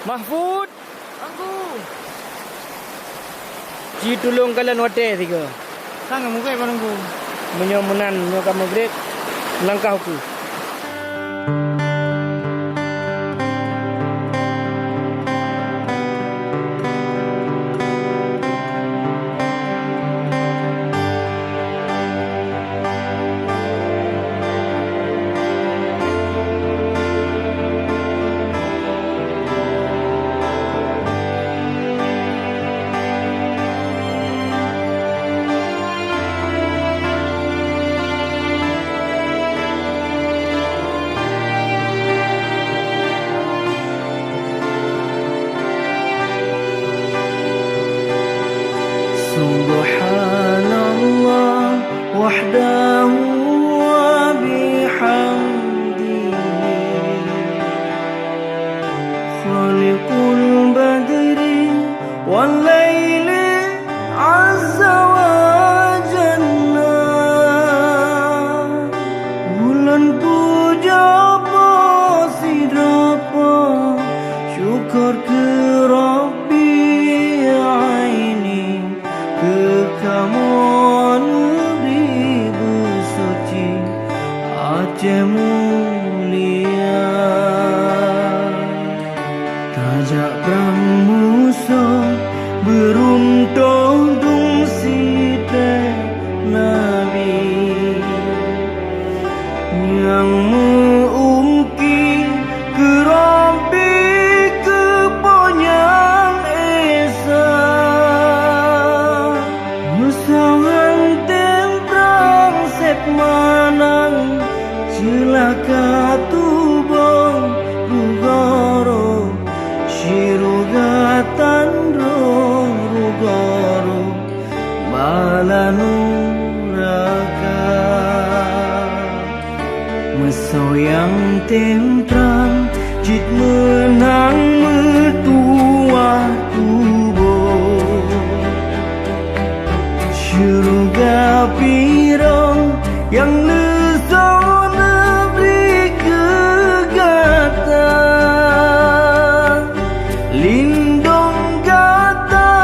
Mahfud, Aku. ci tulung kalian hotel tiga. Sangat muka yang nunggu. Menyomunan nyokap maghrib langkahku. Subhanallah wahdahu wa bihamdihi khaliqul badri wal laili azza wa jalla bulan puja sidrapa syukur ke Rabbi aini kekamuan ribu suci Aceh mulia tajak perang musuh beruntung dung site Nabi yang meungki ke Rabbi keponyang esa musahan temprang sep manang celaka tubong rugoro shirugatan rugoro balanuraka mesoyang temprang jit menang metua tubuh syurga pirong yang lesau negeri kegata lindung gata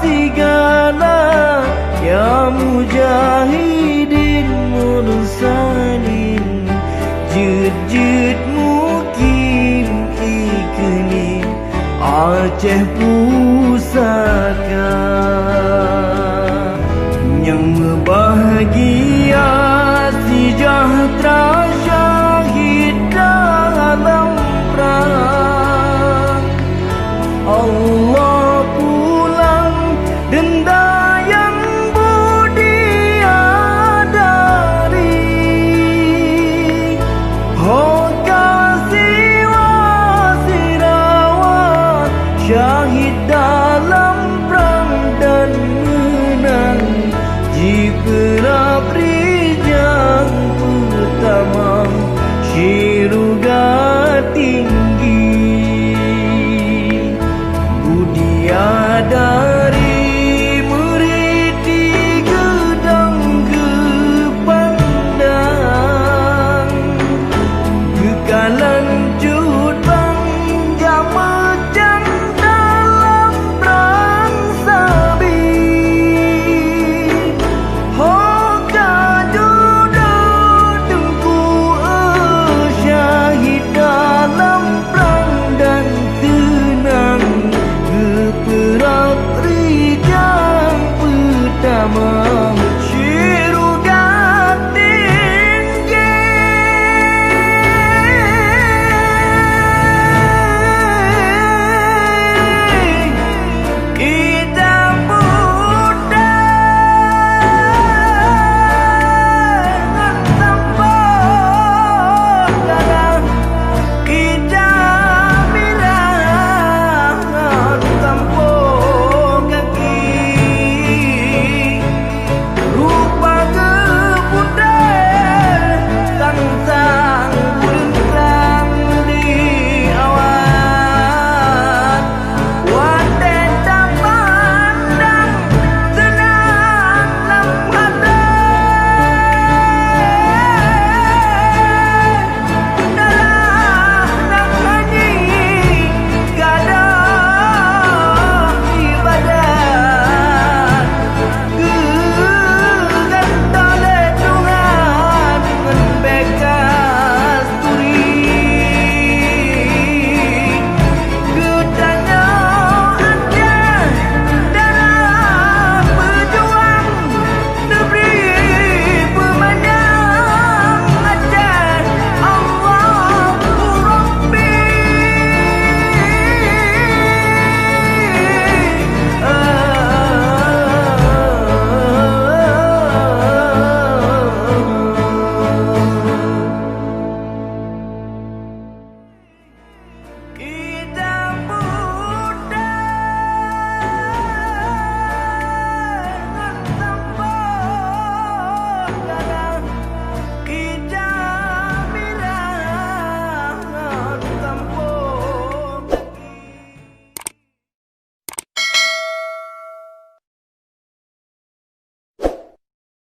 sigala ya mujahidin mursalin jid mukim ikeni Aceh